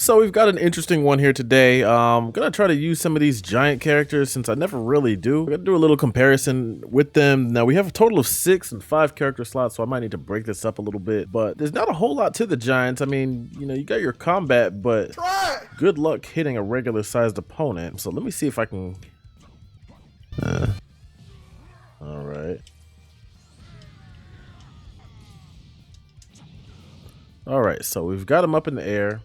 So we've got an interesting one here today. Gonna try to use some of these giant characters since I never really do. I'm gonna do a little comparison with them. Now we have a total of 6 and 5 character slots, so I might need to break this up a little bit. But there's not a whole lot to the giants. I mean, you got your combat, but good luck hitting a regular sized opponent. So let me see if I can. All right. All right. So we've got him up in the air.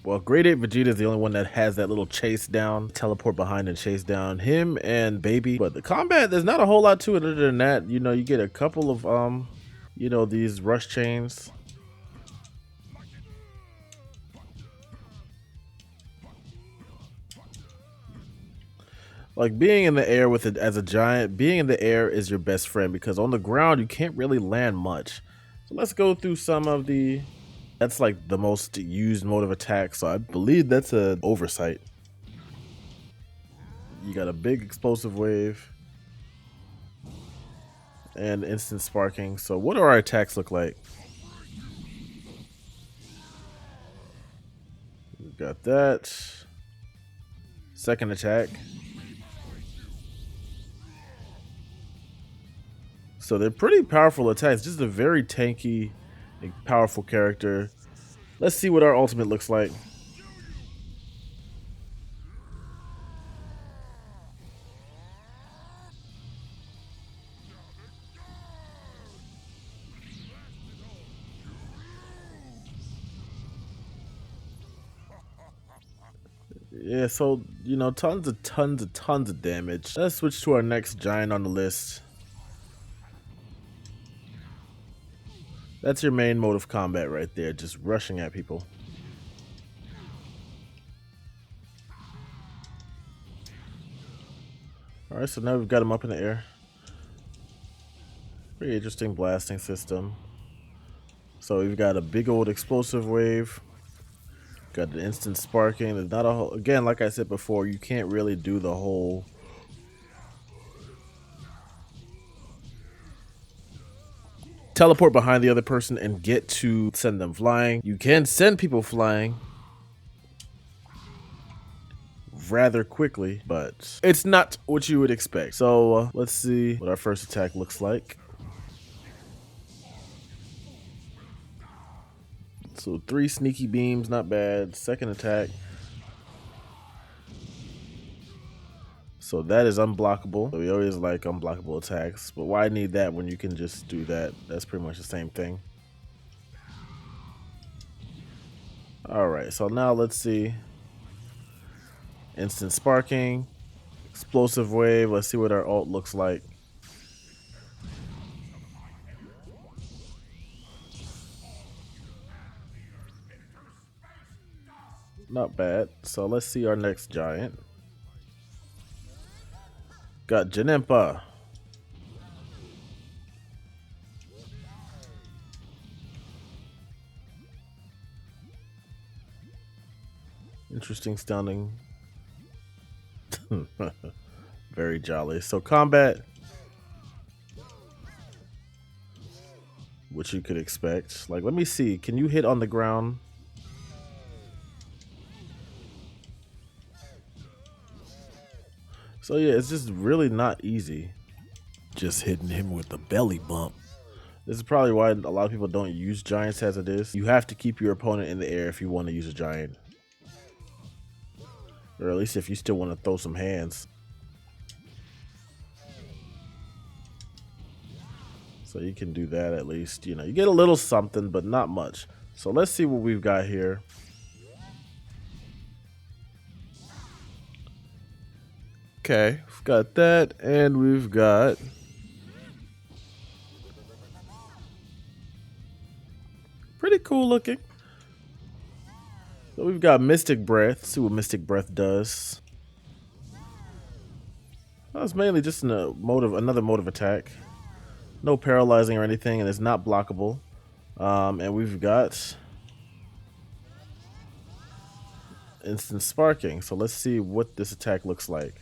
Well, Great Ape Vegeta is the only one that has that little chase down, teleport behind and chase down. Him and Baby. But the combat, there's not a whole lot to it other than that. You get a couple of, these rush chains. Like being in the air with it as a giant, being in the air is your best friend because on the ground, you can't really land much. So let's go through some of that's like the most used mode of attack, so I believe that's an oversight. You got a big explosive wave and instant sparking. So what do our attacks look like? We got that. Second attack. So they're pretty powerful attacks, just a very tanky, powerful character. Let's see what our ultimate looks like. Yeah, so, tons of damage. Let's switch to our next giant on the list. That's your main mode of combat right there, just rushing at people. Alright, so now we've got him up in the air. Pretty interesting blasting system. So we've got a big old explosive wave. Got the instant sparking. There's not a whole, again, like I said before, you can't really do the whole teleport behind the other person and get to send them flying. You can send people flying rather quickly, but it's not what you would expect. So let's see what our first attack looks like. So 3 sneaky beams, not bad. Second attack. So that is unblockable. So we always like unblockable attacks, but why need that when you can just do that? That's pretty much the same thing. All right, so now let's see. Instant sparking, explosive wave. Let's see what our ult looks like. Not bad. So let's see our next giant. Got Janemba. Interesting sounding. Very jolly. So combat, which you could expect. Like, let me see. Can you hit on the ground? So yeah, it's just really not easy. Just hitting him with the belly bump. This is probably why a lot of people don't use giants as it is. You have to keep your opponent in the air if you want to use a giant. Or at least if you still want to throw some hands. So you can do that at least. You get a little something, but not much. So let's see what we've got here. Okay, we've got that, and we've got pretty cool looking. So we've got Mystic Breath. Let's see what Mystic Breath does. That's mainly just another mode of attack. No paralyzing or anything, and it's not blockable. And we've got instant sparking. So let's see what this attack looks like.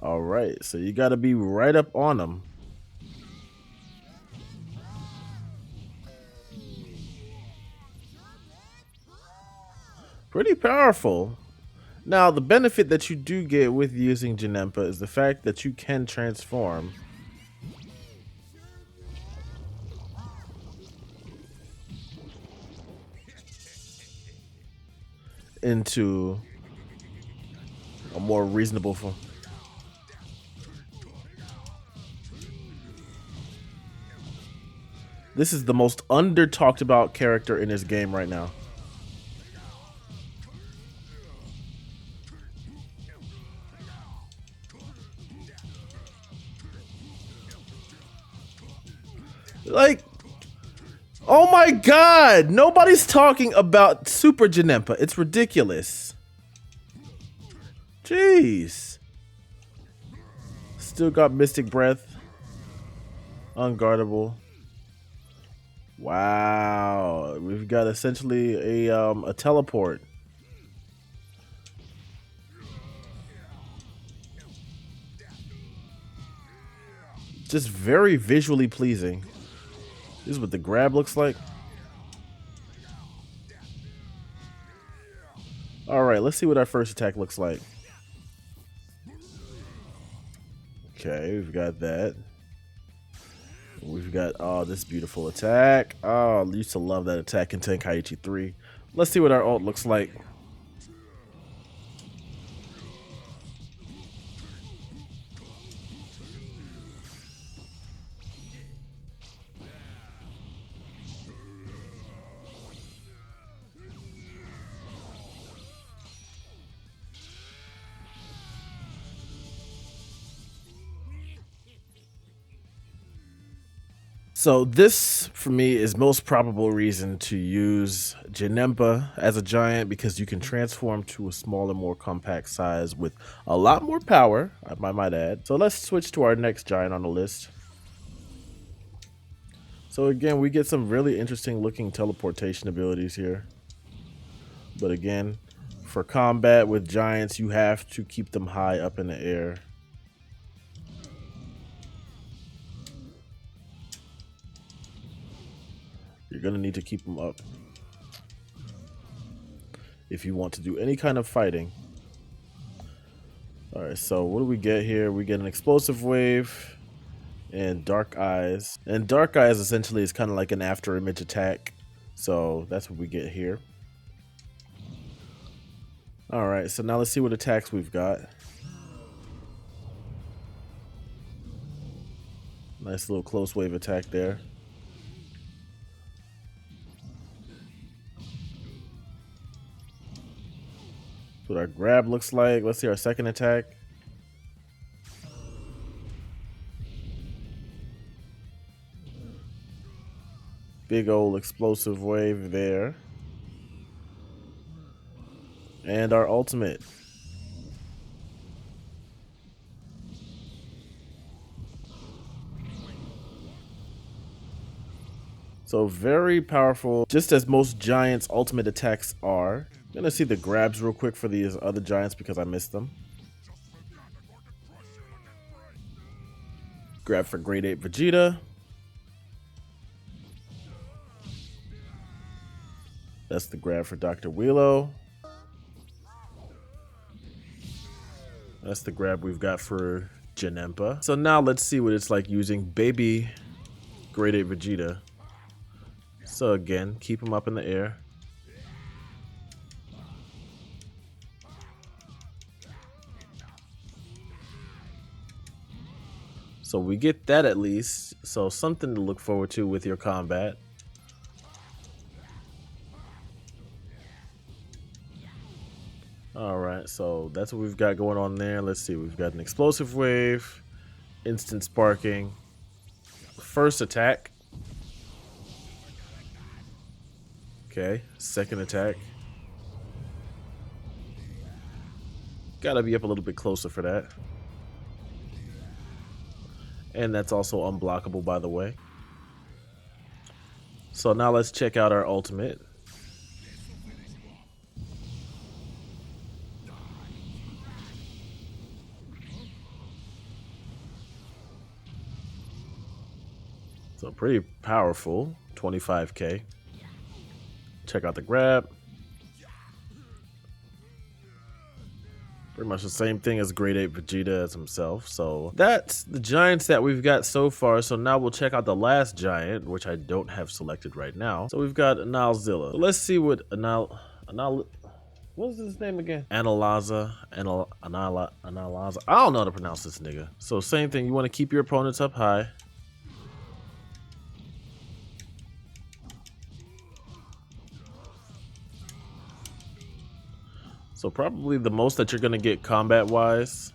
All right, so you got to be right up on them. Pretty powerful. Now, the benefit that you do get with using Janemba is the fact that you can transform into a more reasonable form. This is the most under talked about character in this game right now. Like, oh my god, nobody's talking about Super Janemba. It's ridiculous. Jeez. Still got Mystic Breath. Unguardable. Wow. We've got essentially a teleport. Just very visually pleasing. This is what the grab looks like. Alright, let's see what our first attack looks like. Okay, we've got that. We've got, oh, this beautiful attack. Oh, I used to love that attack in Tenkaichi 3. Let's see what our ult looks like. So this, for me, is most probable reason to use Janemba as a giant, because you can transform to a smaller, more compact size with a lot more power, I might add. So let's switch to our next giant on the list. So again, we get some really interesting looking teleportation abilities here. But again, for combat with giants, you have to keep them high up in the air. You're going to need to keep them up if you want to do any kind of fighting. Alright, so what do we get here? We get an explosive wave and dark eyes. And dark eyes essentially is kind of like an after image attack. So that's what we get here. Alright, so now let's see what attacks we've got. Nice little close wave attack there. What our grab looks like. Let's see our second attack. Big old explosive wave there. And our ultimate. So very powerful, just as most giants' ultimate attacks are. I'm gonna see the grabs real quick for these other giants because I missed them. Grab for Great Ape Vegeta. That's the grab for Dr. Wheelo. That's the grab we've got for Janemba. So now let's see what it's like using baby Great Ape Vegeta. So again, keep him up in the air. So we get that at least. So something to look forward to with your combat. Alright, so that's what we've got going on there. Let's see, we've got an explosive wave, instant sparking, first attack. Okay, second attack. Gotta be up a little bit closer for that. And that's also unblockable, by the way. So now let's check out our ultimate. So pretty powerful, 25k. Check out the grab. Pretty much the same thing as Great Ape Vegeta as himself. So that's the giants that we've got so far. So now we'll check out the last giant, which I don't have selected right now. So we've got Anilaza. So let's see what what's his name again? Anilaza. Anilaza. I don't know how to pronounce this nigga. So same thing. You want to keep your opponents up high. So probably the most that you're going to get combat-wise.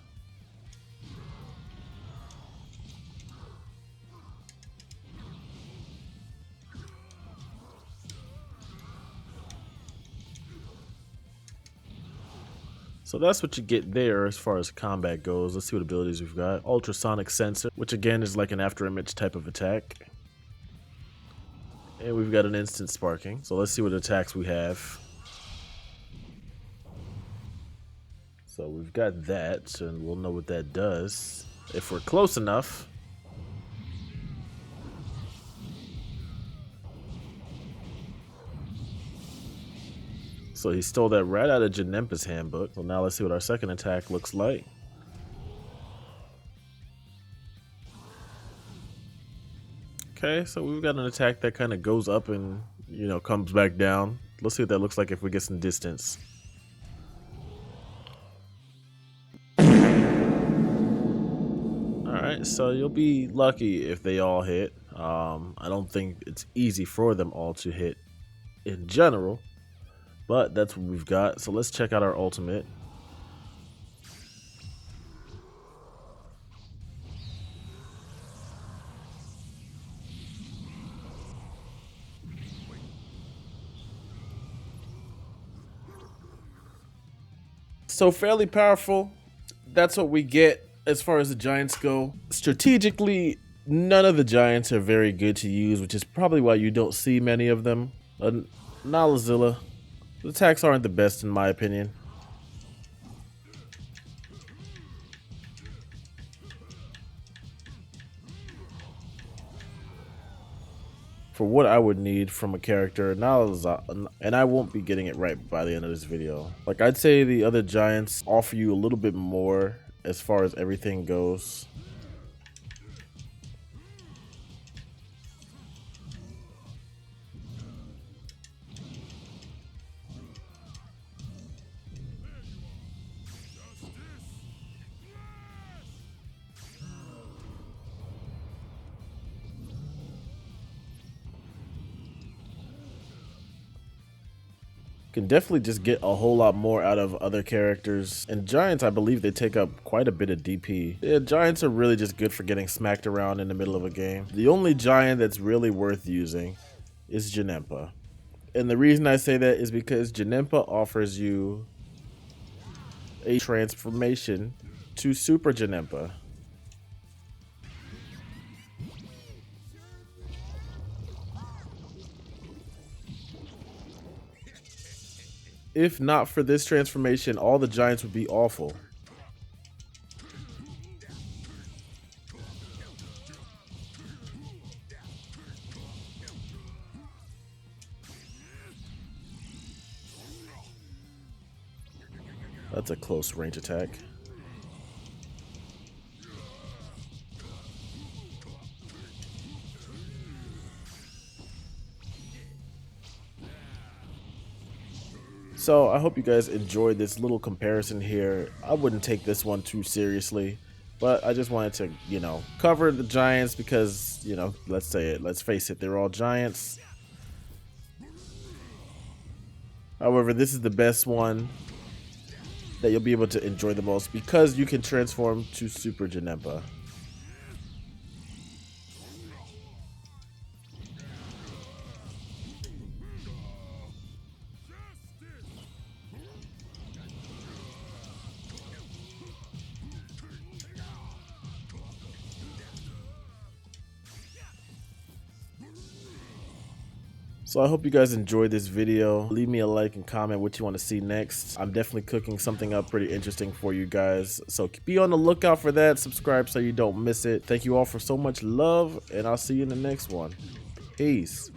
So that's what you get there as far as combat goes. Let's see what abilities we've got. Ultrasonic Sensor, which again is like an afterimage type of attack. And we've got an instant sparking. So let's see what attacks we have. So we've got that, and we'll know what that does if we're close enough. So he stole that right out of Janemba's handbook. So now let's see what our second attack looks like. Okay, so we've got an attack that kind of goes up and, you know, comes back down. Let's see what that looks like if we get some distance. Alright, so you'll be lucky if they all hit. I don't think it's easy for them all to hit in general, but that's what we've got. So let's check out our ultimate. So fairly powerful. That's what we get as far as the giants go. Strategically, none of the giants are very good to use, which is probably why you don't see many of them. Anilaza, the attacks aren't the best in my opinion. For what I would need from a character, Anilaza, and I won't be getting it right by the end of this video. Like, I'd say the other giants offer you a little bit more as far as everything goes. Can definitely just get a whole lot more out of other characters. And giants, I believe they take up quite a bit of DP. Yeah, giants are really just good for getting smacked around in the middle of a game. The only giant that's really worth using is Janemba. And the reason I say that is because Janemba offers you a transformation to Super Janemba. If not for this transformation, all the giants would be awful. That's a close range attack. So I hope you guys enjoyed this little comparison here. I wouldn't take this one too seriously, but I just wanted to, you know, cover the giants because, you know, let's face it, they're all giants. However, this is the best one that you'll be able to enjoy the most because you can transform to Super Janemba. So I hope you guys enjoyed this video. Leave me a like and comment what you want to see next. I'm definitely cooking something up pretty interesting for you guys. So be on the lookout for that. Subscribe so you don't miss it. Thank you all for so much love, and I'll see you in the next one. Peace.